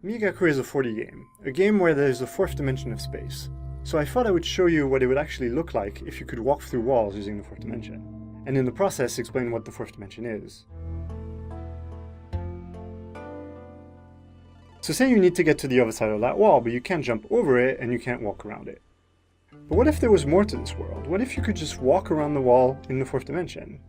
Miyagakure is a 4D game, a game where there's a fourth dimension of space. So I thought I would show you what it would actually look like if you could walk through walls using the fourth dimension, and in the process explain what the fourth dimension is. So say you need to get to the other side of that wall, but you can't jump over it and you can't walk around it. But what if there was more to this world? What if you could just walk around the wall in the fourth dimension?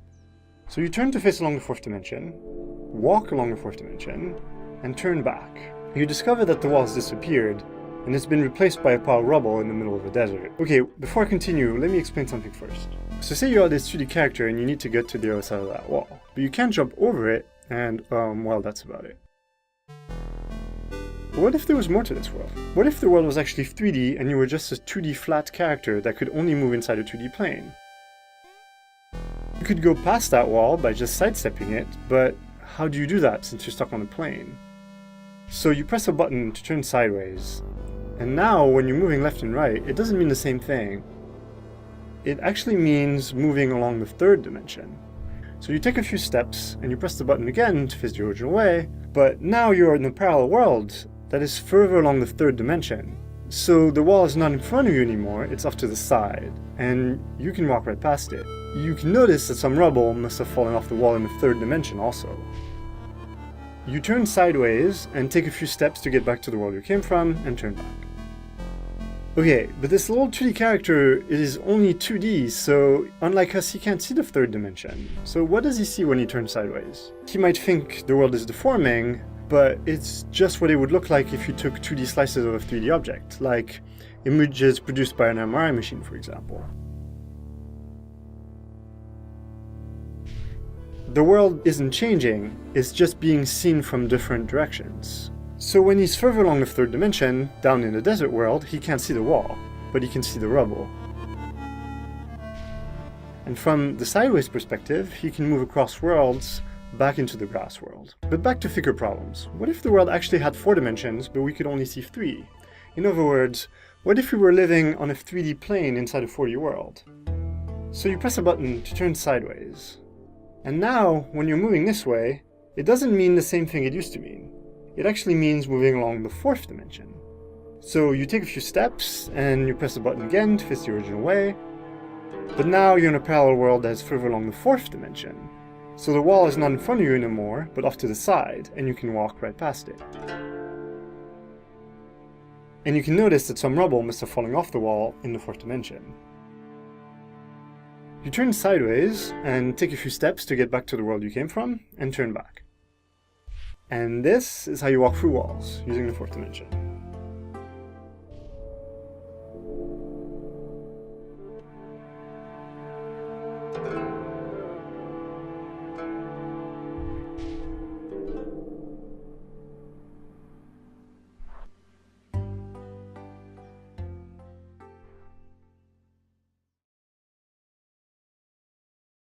So you turn to face along the fourth dimension, walk along the fourth dimension, and turn back. You discover that the wall has disappeared, and it's been replaced by a pile of rubble in the middle of the desert. Okay, before I continue, let me explain something first. So say you are this 2D character and you need to get to the other side of that wall, but you can't jump over it, and well, that's about it. But what if there was more to this world? What if the world was actually 3D and you were just a 2D flat character that could only move inside a 2D plane? You could go past that wall by just sidestepping it, but how do you do that since you're stuck on a plane? So you press a button to turn sideways, and now when you're moving left and right, it doesn't mean the same thing. It actually means moving along the third dimension. So you take a few steps, and you press the button again to face the original way, but now you're in a parallel world that is further along the third dimension. So the wall is not in front of you anymore, it's off to the side, and you can walk right past it. You can notice that some rubble must have fallen off the wall in the third dimension also. You turn sideways and take a few steps to get back to the world you came from and turn back. Okay, but this little 2D character is only 2D, so unlike us, he can't see the third dimension. So what does he see when he turns sideways? He might think the world is deforming, but it's just what it would look like if you took 2D slices of a 3D object, like images produced by an MRI machine, for example. The world isn't changing, it's just being seen from different directions. So when he's further along the third dimension, down in the desert world, he can't see the wall, but he can see the rubble. And from the sideways perspective, he can move across worlds back into the grass world. But back to thicker problems. What if the world actually had 4 dimensions, but we could only see 3? In other words, what if we were living on a 3D plane inside a 4D world? So you press a button to turn sideways. And now, when you're moving this way, it doesn't mean the same thing it used to mean. It actually means moving along the 4th dimension. So you take a few steps, and you press the button again to face the original way, but now you're in a parallel world that is further along the 4th dimension. So the wall is not in front of you anymore, but off to the side, and you can walk right past it. And you can notice that some rubble must have fallen off the wall in the 4th dimension. You turn sideways, and take a few steps to get back to the world you came from, and turn back. And this is how you walk through walls, using the 4th dimension.